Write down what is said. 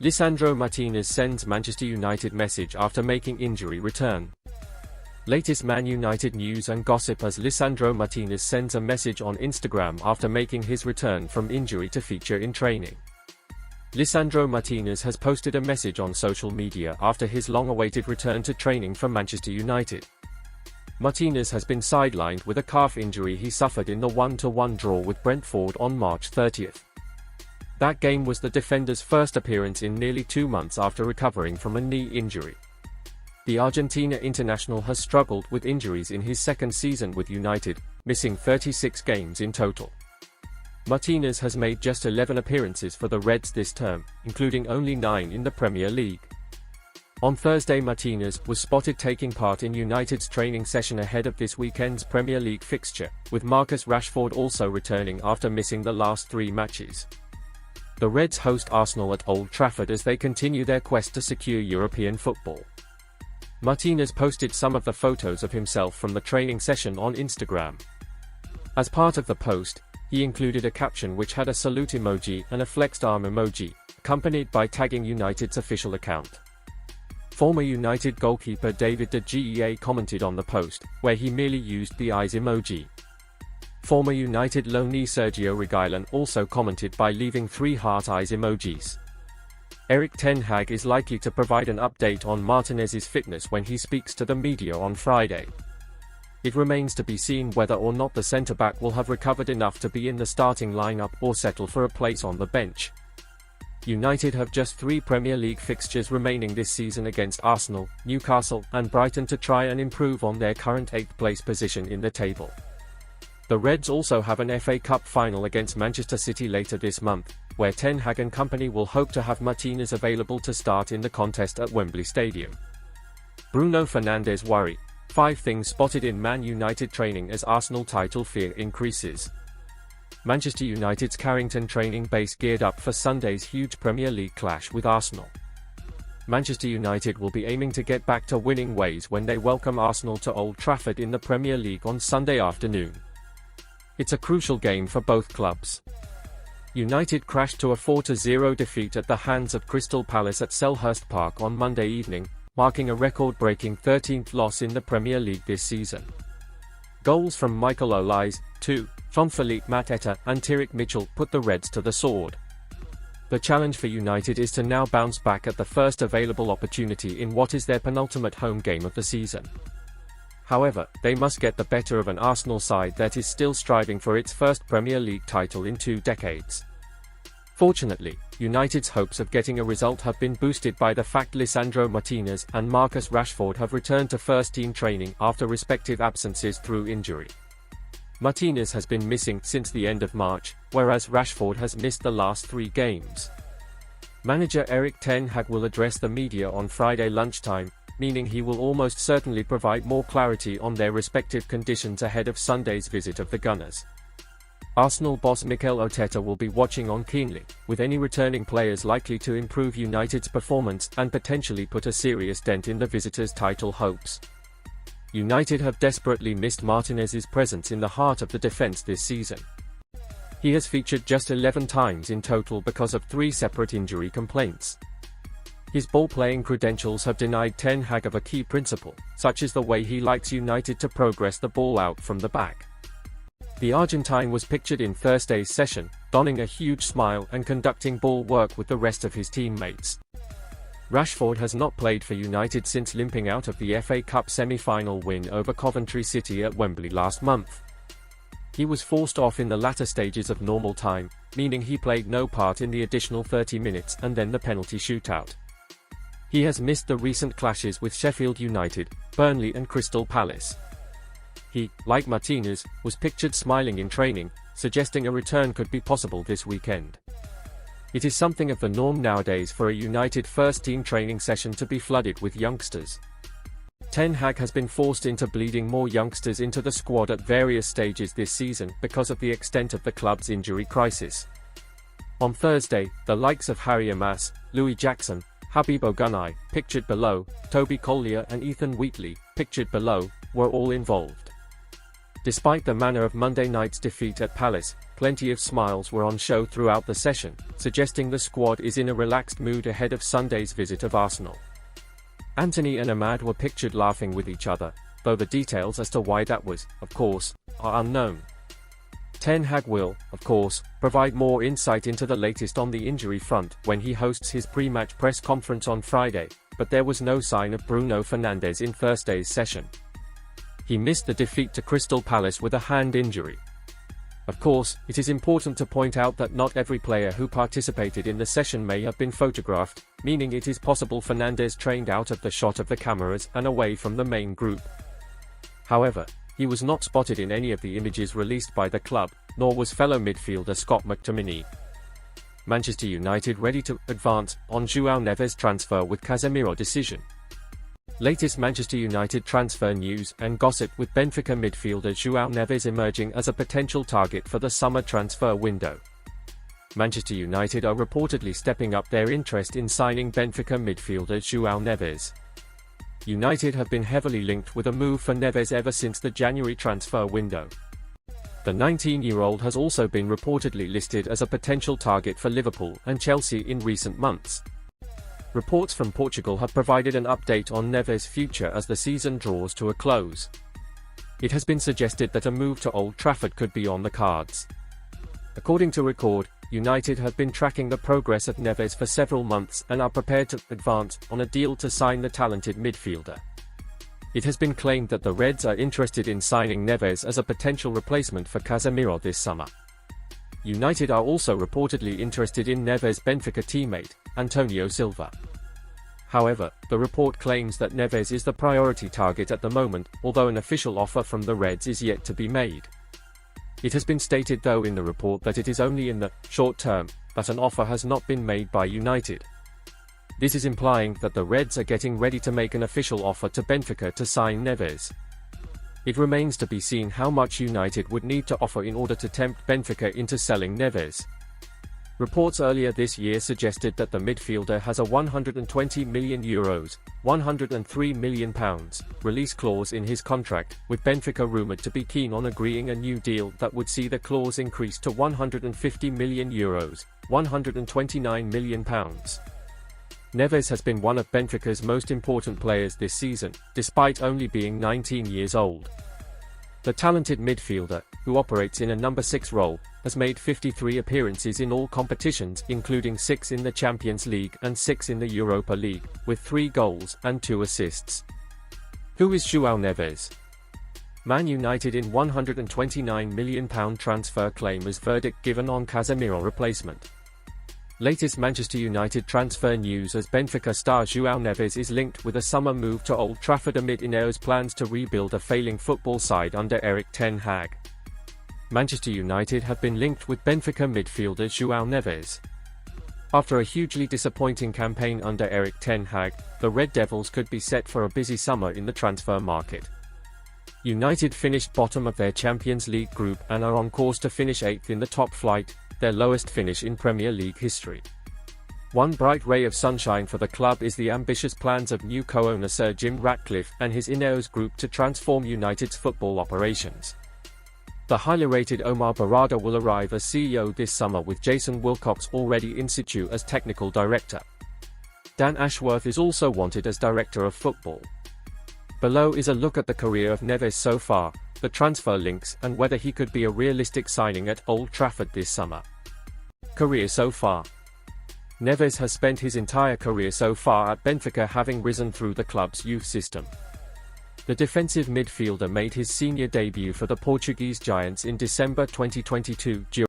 Lisandro Martinez sends Manchester United message after making injury return. Latest Man United news and gossip as Lisandro Martinez sends a message on Instagram after making his return from injury to feature in training. Lisandro Martinez has posted a message on social media after his long-awaited return to training for Manchester United. Martinez has been sidelined with a calf injury he suffered in the 1-1 draw with Brentford on March 30th. That game was the defender's first appearance in nearly 2 months after recovering from a knee injury. The Argentina international has struggled with injuries in his second season with United, missing 36 games in total. Martinez has made just 11 appearances for the Reds this term, including only 9 in the Premier League. On Thursday, Martinez was spotted taking part in United's training session ahead of this weekend's Premier League fixture, with Marcus Rashford also returning after missing the last 3 matches. The Reds host Arsenal at Old Trafford as they continue their quest to secure European football. Martinez posted some of the photos of himself from the training session on Instagram. As part of the post, he included a caption which had a salute emoji and a flexed arm emoji, accompanied by tagging United's official account. Former United goalkeeper David De Gea commented on the post, where he merely used the eyes emoji. Former United loanee Sergio Reguilón also commented by leaving 3 heart eyes emojis. Erik ten Hag is likely to provide an update on Martinez's fitness when he speaks to the media on Friday. It remains to be seen whether or not the centre-back will have recovered enough to be in the starting lineup or settle for a place on the bench. United have just 3 Premier League fixtures remaining this season against Arsenal, Newcastle, and Brighton to try and improve on their current 8th place position in the table. The Reds also have an FA Cup final against Manchester City later this month, where Ten Hag and company will hope to have Martinez available to start in the contest at Wembley Stadium. Bruno Fernandes worry. 5 things spotted in Man United training as Arsenal title fear increases. Manchester United's Carrington training base geared up for Sunday's huge Premier League clash with Arsenal. Manchester United will be aiming to get back to winning ways when they welcome Arsenal to Old Trafford in the Premier League on Sunday afternoon. It's a crucial game for both clubs. United crashed to a 4-0 defeat at the hands of Crystal Palace at Selhurst Park on Monday evening, marking a record-breaking 13th loss in the Premier League this season. Goals from Michael Olise, 2, Jean-Philippe Mateta, and Tyrick Mitchell put the Reds to the sword. The challenge for United is to now bounce back at the first available opportunity in what is their penultimate home game of the season. However, they must get the better of an Arsenal side that is still striving for its first Premier League title in 2 decades. Fortunately, United's hopes of getting a result have been boosted by the fact Lisandro Martinez and Marcus Rashford have returned to first-team training after respective absences through injury. Martinez has been missing since the end of March, whereas Rashford has missed the last 3 games. Manager Erik ten Hag will address the media on Friday lunchtime, meaning he will almost certainly provide more clarity on their respective conditions ahead of Sunday's visit of the Gunners. Arsenal boss Mikel Arteta will be watching on keenly, with any returning players likely to improve United's performance and potentially put a serious dent in the visitors' title hopes. United have desperately missed Martinez's presence in the heart of the defence this season. He has featured just 11 times in total because of 3 separate injury complaints. His ball-playing credentials have denied Ten Hag of a key principle, such as the way he likes United to progress the ball out from the back. The Argentine was pictured in Thursday's session, donning a huge smile and conducting ball work with the rest of his teammates. Rashford has not played for United since limping out of the FA Cup semi-final win over Coventry City at Wembley last month. He was forced off in the latter stages of normal time, meaning he played no part in the additional 30 minutes and then the penalty shootout. He has missed the recent clashes with Sheffield United, Burnley and Crystal Palace. He, like Martinez, was pictured smiling in training, suggesting a return could be possible this weekend. It is something of the norm nowadays for a United first-team training session to be flooded with youngsters. Ten Hag has been forced into bleeding more youngsters into the squad at various stages this season because of the extent of the club's injury crisis. On Thursday, the likes of Harry Amas, Louis Jackson, Habib Ogunai, pictured below, Toby Collier and Ethan Wheatley, pictured below, were all involved. Despite the manner of Monday night's defeat at Palace, plenty of smiles were on show throughout the session, suggesting the squad is in a relaxed mood ahead of Sunday's visit of Arsenal. Anthony and Ahmad were pictured laughing with each other, though the details as to why that was, of course, are unknown. Ten Hag will, of course, provide more insight into the latest on the injury front when he hosts his pre-match press conference on Friday, but there was no sign of Bruno Fernandes in Thursday's session. He missed the defeat to Crystal Palace with a hand injury. Of course, it is important to point out that not every player who participated in the session may have been photographed, meaning it is possible Fernandes trained out of the shot of the cameras and away from the main group. However, he was not spotted in any of the images released by the club, nor was fellow midfielder Scott McTominay. Manchester United ready to advance on João Neves transfer with Casemiro decision. Latest Manchester United transfer news and gossip with Benfica midfielder João Neves emerging as a potential target for the summer transfer window. Manchester United are reportedly stepping up their interest in signing Benfica midfielder João Neves. United have been heavily linked with a move for Neves ever since the January transfer window. The 19-year-old has also been reportedly listed as a potential target for Liverpool and Chelsea in recent months. Reports from Portugal have provided an update on Neves' future as the season draws to a close. It has been suggested that a move to Old Trafford could be on the cards. According to Record, United have been tracking the progress of Neves for several months and are prepared to advance on a deal to sign the talented midfielder. It has been claimed that the Reds are interested in signing Neves as a potential replacement for Casemiro this summer. United are also reportedly interested in Neves' Benfica teammate, Antonio Silva. However, the report claims that Neves is the priority target at the moment, although an official offer from the Reds is yet to be made. It has been stated though in the report that it is only in the short term that an offer has not been made by United. This is implying that the Reds are getting ready to make an official offer to Benfica to sign Neves. It remains to be seen how much United would need to offer in order to tempt Benfica into selling Neves. Reports earlier this year suggested that the midfielder has a €120 million, £103 million release clause in his contract, with Benfica rumoured to be keen on agreeing a new deal that would see the clause increase to €150 million, £129 million. Neves has been one of Benfica's most important players this season, despite only being 19 years old. The talented midfielder, who operates in a number 6 role, has made 53 appearances in all competitions, including 6 in the Champions League and 6 in the Europa League, with 3 goals and 2 assists. Who is João Neves? Man United in £129 million transfer claim as verdict given on Casemiro replacement. Latest Manchester United transfer news as Benfica star João Neves is linked with a summer move to Old Trafford amid Ineos' plans to rebuild a failing football side under Erik ten Hag. Manchester United have been linked with Benfica midfielder João Neves. After a hugely disappointing campaign under Erik ten Hag, the Red Devils could be set for a busy summer in the transfer market. United finished bottom of their Champions League group and are on course to finish 8th in the top flight, their lowest finish in Premier League history. One bright ray of sunshine for the club is the ambitious plans of new co-owner Sir Jim Ratcliffe and his Ineos group to transform United's football operations. The highly rated Omar Barada will arrive as CEO this summer with Jason Wilcox already in situ as technical director. Dan Ashworth is also wanted as director of football. Below is a look at the career of Neves so far, the transfer links and whether he could be a realistic signing at Old Trafford this summer. Career so far. Neves has spent his entire career so far at Benfica, having risen through the club's youth system. The defensive midfielder made his senior debut for the Portuguese Giants in December 2022 during